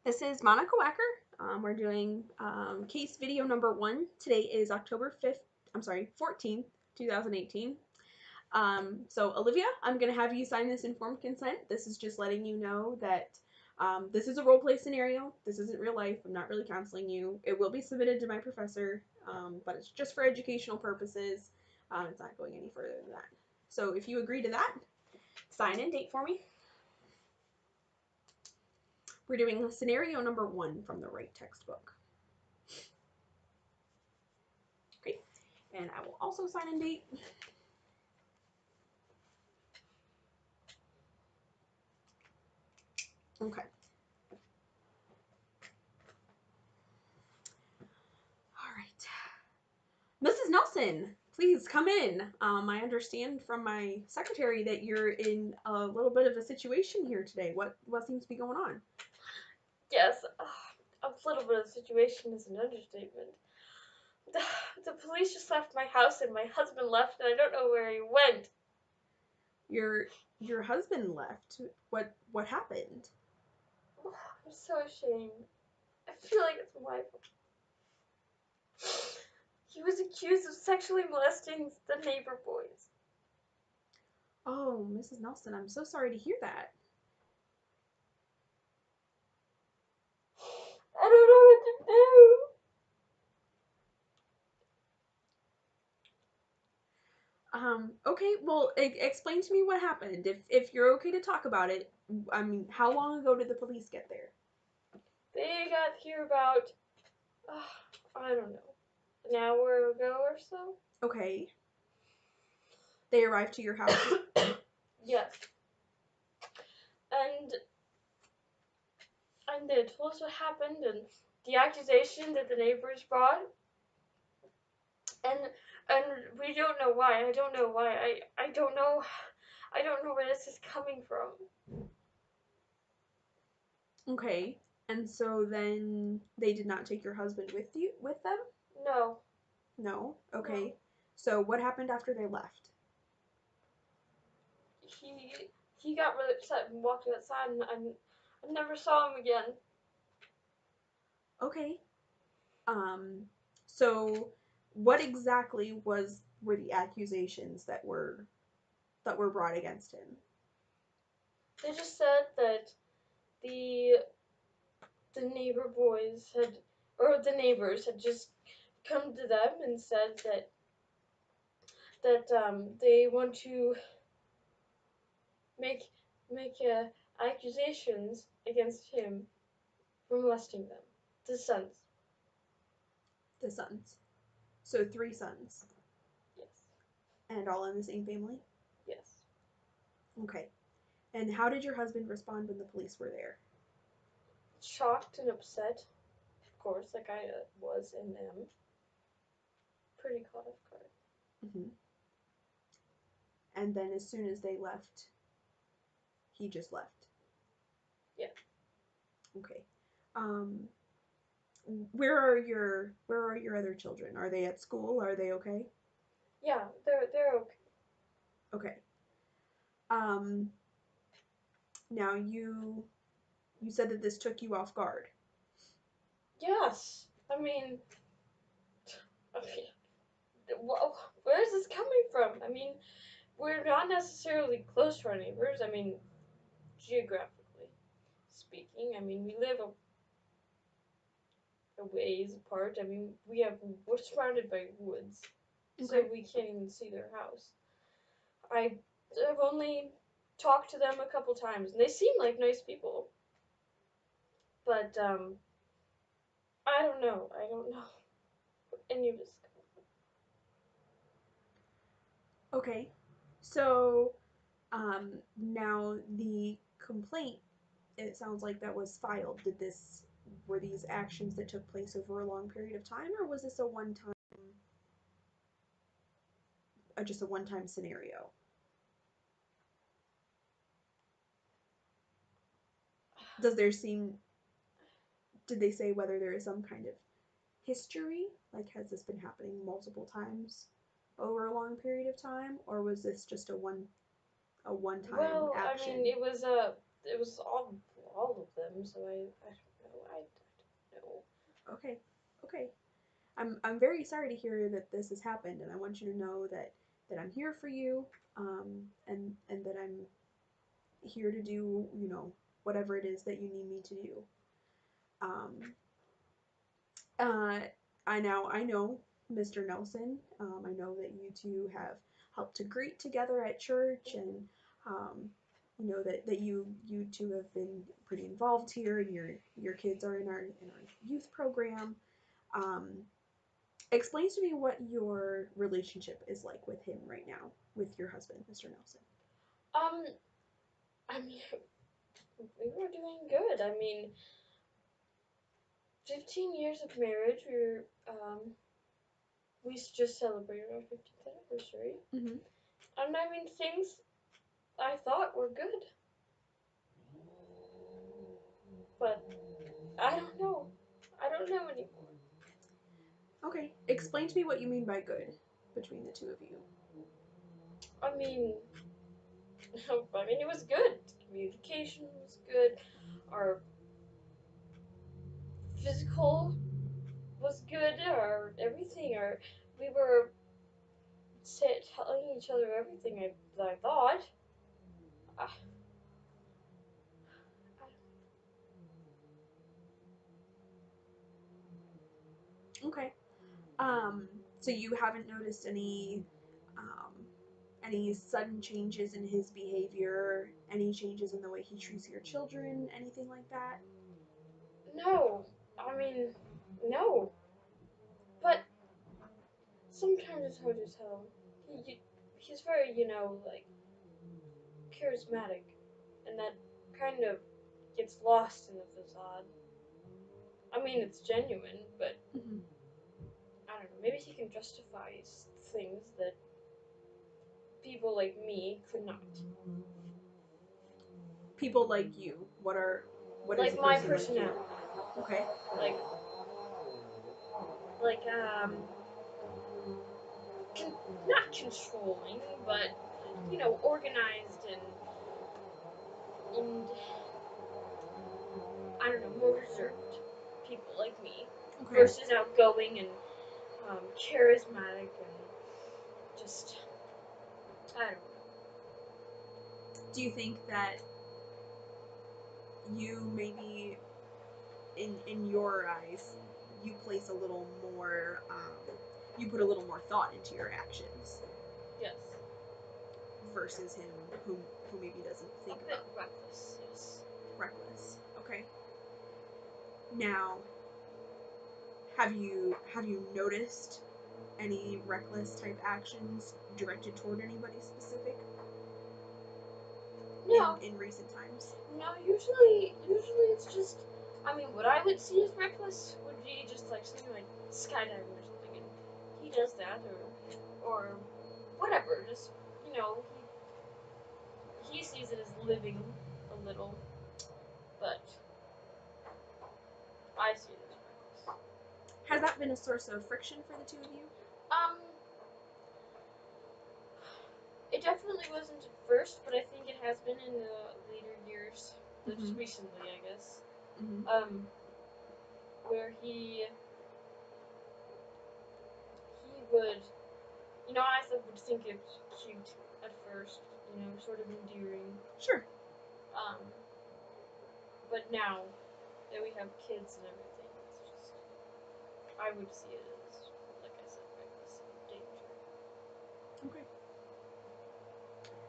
This is Monica Wacker. We're doing case video number 1. Today is October 5th, 14th, 2018. So Olivia, I'm going to have you sign this informed consent. This is just letting you know that this is a role play scenario. This isn't real life. I'm not really counseling you. It will be submitted to my professor, but it's just for educational purposes. It's not going any further than that. So if you agree to that, sign and date for me. We're doing scenario number 1 from the right textbook. Great. And I will also sign and date. Okay. All right. Mrs. Nelson, please come in. I understand from my secretary that you're in a little bit of a situation here today. What seems to be going on? Yes, a little bit of the situation is an understatement. The police just left my house and my husband left and I don't know where he went. Your husband left. What happened? I'm so ashamed. I feel like it's my fault. He was accused of sexually molesting the neighbor boys. Oh, Mrs. Nelson, I'm so sorry to hear that. I don't know what to do. Okay, well, explain to me what happened. If you're okay to talk about it, I mean, how long ago did the police get there? They got here about, I don't know, an hour ago or so. Okay. They arrived to your house? Yes. And they told us what happened and the accusation that the neighbors brought. And we don't know why. I don't know why. I don't know. I don't know where this is coming from. Okay. And so then they did not take your husband with them? No. No. Okay. No. So what happened after they left? He got really upset and walked outside, and I never saw him again. Okay. So what exactly were the accusations that were brought against him? They just said that the neighbor boys had, or the neighbors had just come to them and said that they want to make accusations against him for molesting them, the sons. The sons. So 3 sons. Yes. And all in the same family? Yes. Okay. And how did your husband respond when the police were there? Shocked and upset, of course, like I was and am. Pretty caught off guard. Mm-hmm. And then as soon as they left, he just left? Yeah. Okay. Where are your other children? Are they at school? Are they okay? Yeah, they're okay. Okay. Um, Now you said that this took you off guard. Yes. Where is this coming from? I mean, we're not necessarily close to our neighbors. I mean, geographically speaking. I mean, we live a ways apart. I mean, we're surrounded by woods, so Okay. we can't even see their house. I've only talked to them a couple times, and they seem like nice people. But I don't know. I don't know any of this. Okay. So, now the complaint, it sounds like that was filed. Were these actions that took place over a long period of time, or was this just a one-time scenario? Does there seem, did they say whether there is some kind of history? Like, has this been happening multiple times over a long period of time, or was this just a one-time Well, I action? mean, it was all of them. So I don't know. Okay. Okay. I'm very sorry to hear that this has happened, and I want you to know that I'm here for you, and that I'm here to do whatever it is that you need me to do. Um, uh, I know Mr. Nelson. I know that you two have helped to greet together at church, and um, that you two have been pretty involved here, and your kids are in our youth program. Um, Explain to me what your relationship is like with him right now, with your husband, Mr. Nelson. Um, I mean, we were doing good. I mean, 15 years of marriage. We just celebrated our 15th anniversary, Mm-hmm. and I mean, things I thought were good, but I don't know. I don't know anymore. Okay. Explain to me what you mean by good between the two of you. I mean, it was good. Communication was good. Our physical was good. Our everything. We were telling each other everything I thought. I, Okay. So you haven't noticed um, any sudden changes in his behavior, any changes in the way he treats your children, anything like that? no, I mean, no. But sometimes it's hard to tell. He's very, like charismatic, and that kind of gets lost in the facade. I mean, it's genuine, but Mm-hmm. I don't know. Maybe he can justify things that people like me could not. People like you. What is a Like my person like you? personality. Okay. Like, like, con- not controlling, but, organized and I don't know, more reserved people like me Okay. versus outgoing and charismatic and just, I don't know. Do you think that you maybe in your eyes you place a little more you put a little more thought into your actions Yes. versus him who maybe doesn't A think bit about reckless, yes. reckless. Okay. Now, have you noticed any reckless type actions directed toward anybody specific No, in recent times? no, usually it's just, I mean, what I would see as reckless would be just like something like skydiving or something, and he does that, or whatever, just, you know, he sees it as living a little, but I see it as reckless. Has that been a source of friction for the two of you? Um, it definitely wasn't at first, but I think it has been in the later years, just Mm-hmm. recently, I guess. Mm-hmm. Where he would, I would think it was cute at first, sort of endearing. Sure. Um, but now that we have kids and everything, it's just, I would see it as, like I said, reckless danger. Okay.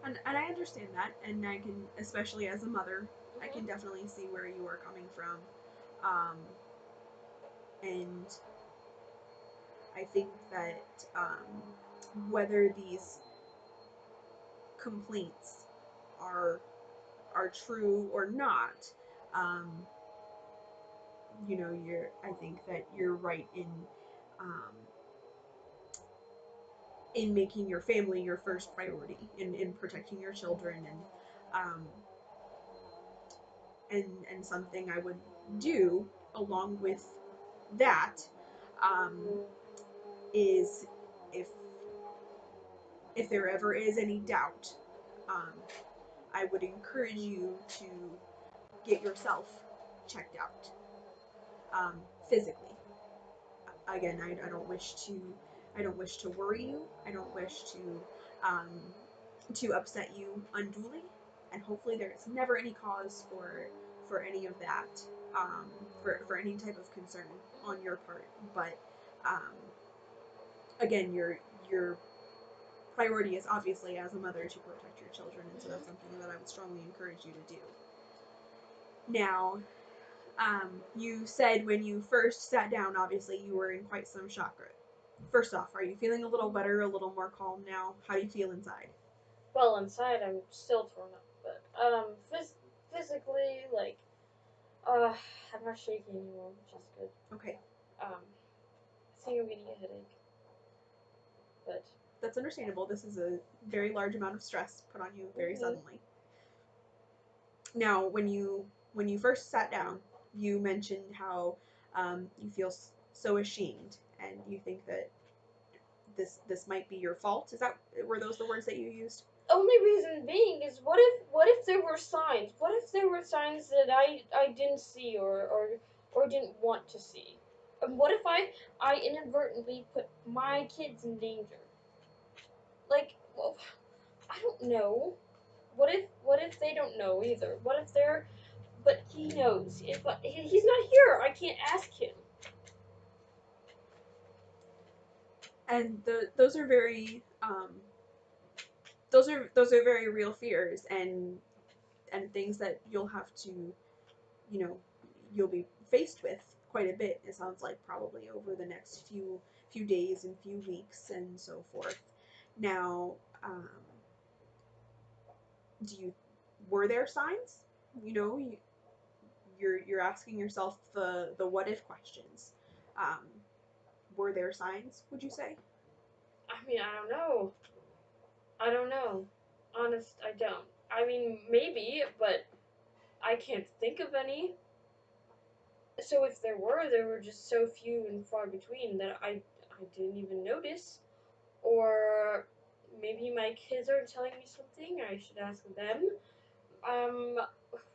And I understand that, and I can, especially as a mother, I Mm-hmm. can definitely see where you are coming from. Um, and I think that whether these complaints are are true or not, um, you're. I think that you're right um, in making your family your first priority, in protecting your children, um, and something I would do along with that um, is if there ever is any doubt, um, I would encourage you to get yourself checked out physically. again, I don't wish to worry you. I don't wish um, to upset you unduly, and hopefully there is never any cause for any of that, for any type of concern on your part. But um, again, your priority is obviously as a mother to protect your children, and so that's something that I would strongly encourage you to do. Now, you said when you first sat down, obviously you were in quite some shock. First off, are you feeling a little better, a little more calm now? How do you feel inside? Well, inside I'm still torn up, but physically, like, I'm not shaking anymore, which is good. Okay, I think I'm getting a headache, but that's understandable. This is a very large amount of stress put on you very suddenly. Now, when you first sat down, you mentioned how you feel so ashamed, and you think that this might be your fault. Is that were those the words that you used? only reason being is what if there were signs? What if there were signs that I didn't see or didn't want to see? And what if I inadvertently put my kids in danger? Like, well, I don't know. What if they don't know either? What if they're but he knows. If he's not here, I can't ask him. And those are very those are very real fears and things that you'll have to, you know, you'll be faced with quite a bit. It sounds like probably over the next few days and few weeks and so forth. Now, do you were there signs? You know, you're asking yourself the what if questions. Um, were there signs? Would you say? I mean, I don't know. I don't know. Honest, I don't. I mean, maybe, but I can't think of any. So if there were just so few and far between that I didn't even notice. Or maybe my kids are telling me something. I should ask them.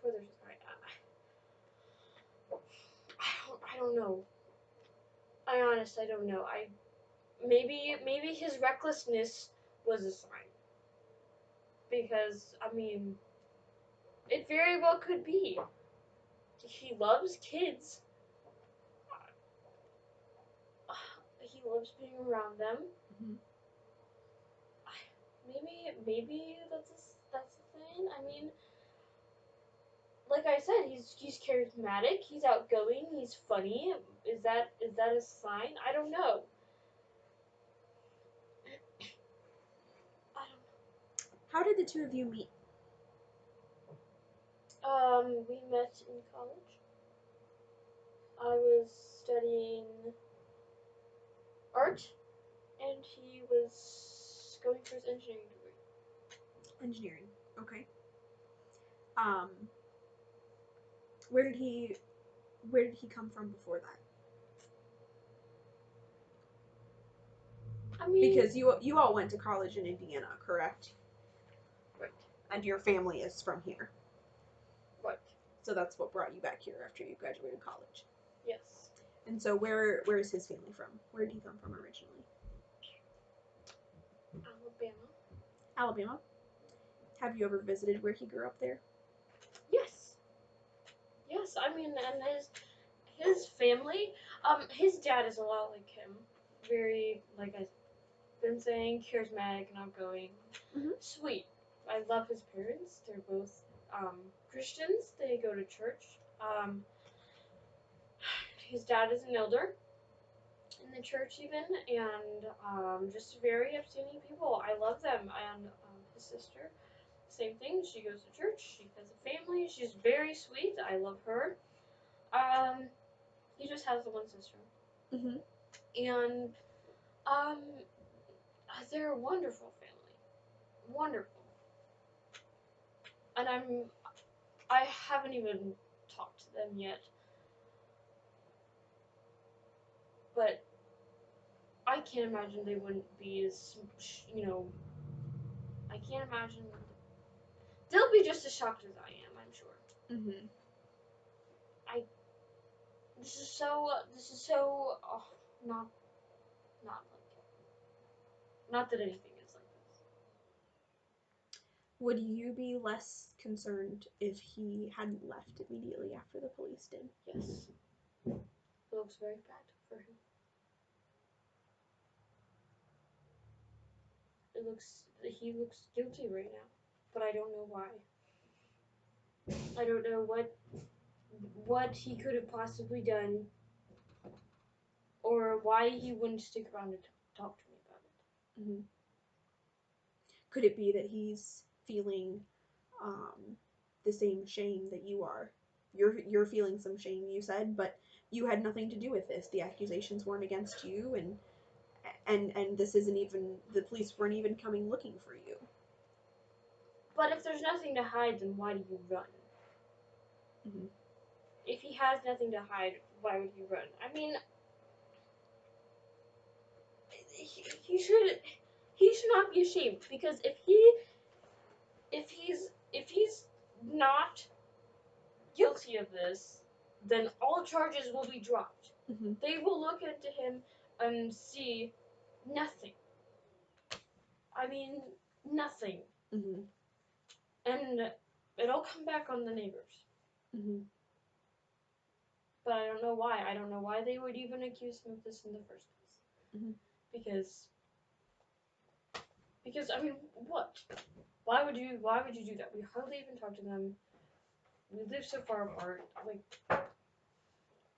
Whether I don't know. I don't know. Maybe his recklessness was a sign because I mean it very well could be. He loves kids. He loves being around them. Mm-hmm. Maybe that's the thing. I mean, like I said, he's charismatic. He's outgoing. He's funny. Is that a sign? I don't know. I How did the two of you meet? don't. We met in college. I was studying art, and he was going for his engineering degree. Engineering. Okay. Um, where did he where did he come from before that? I mean, Because you all went to college in Indiana, correct? right, And your family is from here. right, So that's what brought you back here after you graduated college. yes. And so where is his family from? Where did he come from originally? Alabama. Alabama. Have you ever visited where he grew up there? Yes, yes. I mean, and his family. His dad is a lot like him. Very, like I've been saying, charismatic and outgoing. Mm-hmm. Sweet. I love his parents. They're both Christians. They go to church. His dad is an elder in the church even, and just very upstanding people. I love them. And his sister, same thing. She goes to church. She has a family. She's very sweet. I love her. Um, he just has the one sister, Mm-hmm. and um, they're a wonderful family. Wonderful. And I haven't even talked to them yet, but I can't imagine they wouldn't be as, I can't imagine. They'll be just as shocked as I am, I'm sure. Mm-hmm. I, this is so, oh. Not not like it. Not that anything is like this. Would you be less concerned if he hadn't left immediately after the police did? Yes. It looks very bad for him. He looks guilty right now, but I don't know why. I don't know what he could have possibly done, or why he wouldn't stick around and talk to me about it. Mm-hmm. Could it be that he's feeling the same shame that you are? You're feeling some shame, you said, but you had nothing to do with this. The accusations weren't against you, and this isn't even, the police weren't even coming looking for you. But if there's nothing to hide, then why do you run? Mm-hmm. If he has nothing to hide, why would he run? I mean, he should not be ashamed, because if he's not guilty of this, then all charges will be dropped. Mm-hmm. They will look into him and see nothing. I mean, nothing. Mm-hmm. And it'll come back on the neighbors. Mm-hmm. But I don't know why. I don't know why they would even accuse him of this in the first place. Mm-hmm. Because I mean, what? Why would you do that? We hardly even talk to them. We live so far apart. Like,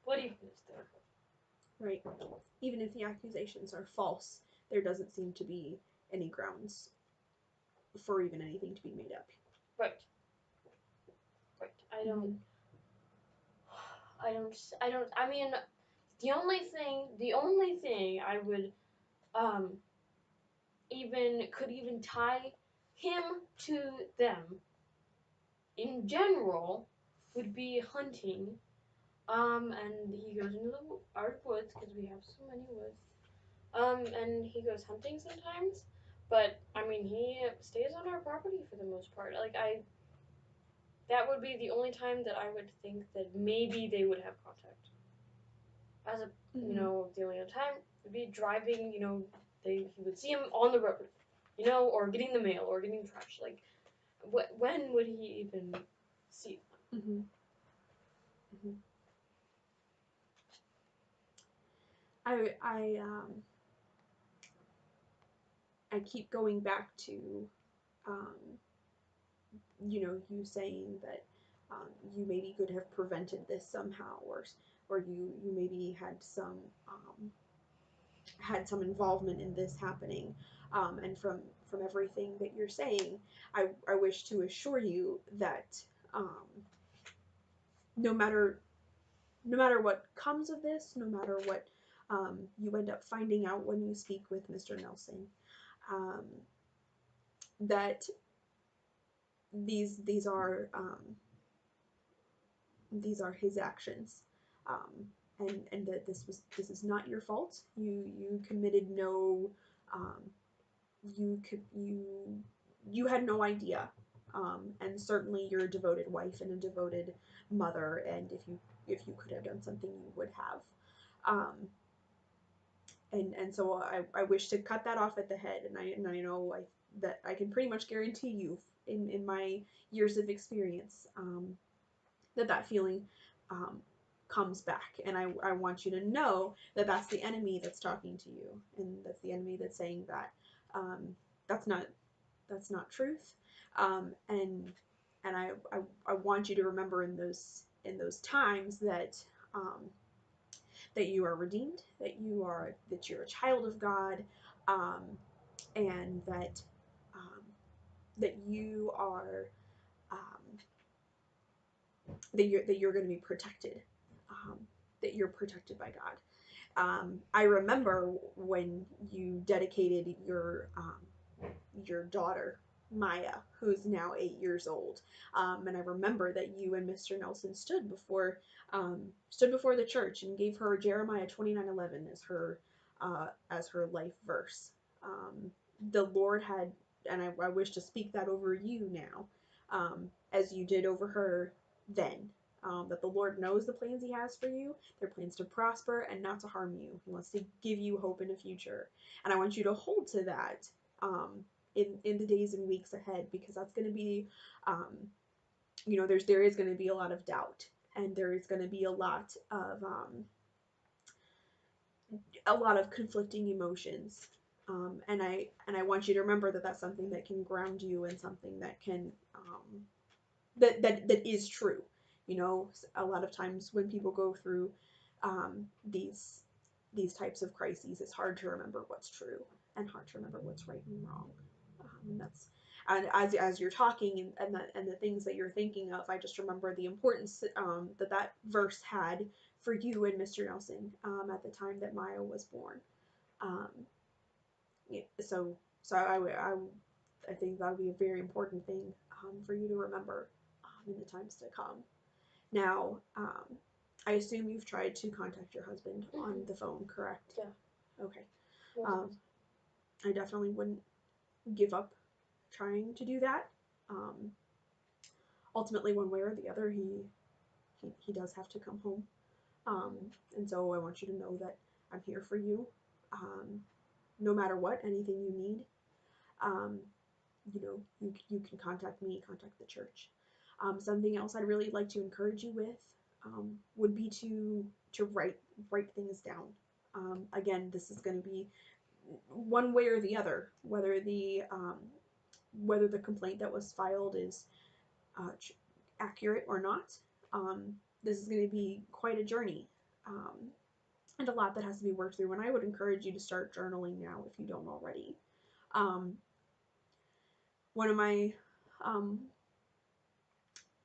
what even is there? Right. Even if the accusations are false, there doesn't seem to be any grounds for even anything to be made up. Right. Right. Mm-hmm. I mean, the only thing I would um even tie him to them in general would be hunting. And he goes into our woods because we have so many woods. And he goes hunting sometimes, but I mean he stays on our property for the most part. That would be the only time that I would think that maybe they would have contact. As a the only other time would be driving. He would see him on the road, or getting the mail or getting trash. Like, when would he even see them? Mm-hmm. Mm-hmm. I keep going back to um, you saying that you maybe could have prevented this somehow, or you maybe um, had some involvement in this happening. And from everything that you're saying, I wish to assure you that um, no matter no matter what comes of this, no matter what you end up finding out when you speak with Mr. Nelson, um, that these are his actions, and that this is not your fault. You committed no, um, you had no idea, and certainly you're a devoted wife and a devoted mother, and if you could have done something, you would have. And so I wish to cut that off at the head, and I know that I can pretty much guarantee you in my years of experience, that feeling um, comes back, and I want you to know that that's the enemy that's talking to you, and that's the enemy that's saying that that's not truth, and I want you to remember in those times um, that you are redeemed, that you're a child of God, um, and um, that you are um, that you're going to be protected, um, that you're protected by God. I remember when you dedicated your daughter Maya, who's now 8 years old, and I remember that you and Mr. Nelson stood before the church and gave her Jeremiah 29:11 as her life verse. The Lord had, and I wish to speak that over you now, as you did over her then. that the Lord knows the plans He has for you. They're plans to prosper and not to harm you. He wants to give you hope in the future. And I want you to hold to that in the days and weeks ahead, because that's going to be, there is going to be a lot of doubt, and there is going to be a lot of conflicting emotions. And I want you to remember that that's something that can ground you, and something that can that is true. A lot of times when people go through these types of crises, it's hard to remember what's true and hard to remember what's right and wrong. And as you're talking, and the things that you're thinking of, I just remember the importance that verse had for you and Mr. Nelson at the time that Maya was born. Um, yeah, so I think that would be a very important thing for you to remember in the times to come. Now, I assume you've tried to contact your husband on the phone, correct? Yeah. Okay. I definitely wouldn't give up trying to do that. Um, Ultimately, one way or the other, he does have to come home. And so I want you to know that I'm here for you, no matter what, anything you need. Um, you can contact me, contact the church. Something else I'd really like to encourage you with would be to write things down. Again, this is going to be one way or the other, whether the complaint that was filed is uh, accurate or not. This is going to be quite a journey. And a lot that has to be worked through. And I would encourage you to start journaling now if you don't already. Um, one of my um,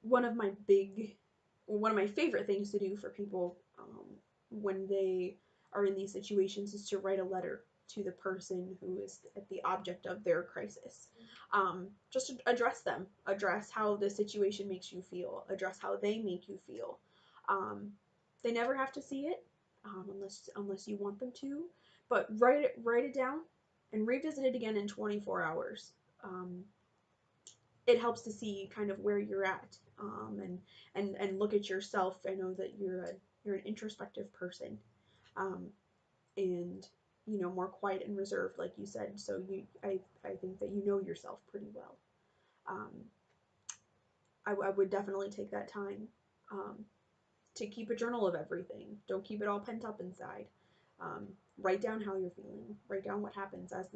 one of my big one of my favorite things to do for people when they are in these situations is to write a letter to the person who is the object of their crisis. Just to address how the situation makes you feel, address how they make you feel. Um, they never have to see it unless you want them to, but write it down and revisit it again in 24 hours. It helps to see kind of where you're at, and look at yourself. I know that you're an introspective person, um, and more quiet and reserved, like you said. So I think that you know yourself pretty well. Um, I would definitely take that time to keep a journal of everything. Don't keep it all pent up inside. Um, Write down how you're feeling. Write down what happens as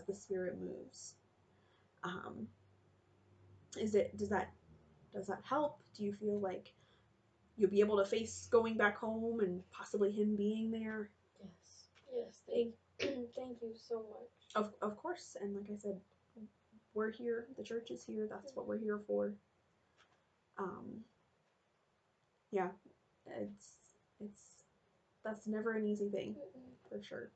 the spirit moves. Um, is it does that help? Do you feel like you'll be able to face going back home and possibly him being there? Yes. Thank you so much. Of course. And like I said, we're here. The church is here. That's what we're here for. Um, yeah, it's that's never an easy thing, for sure.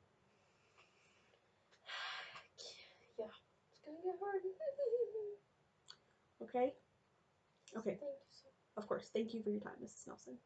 Yeah, it's gonna get hard. Okay. Okay. Thank you so much. Of course. Thank you for your time, Mrs. Nelson.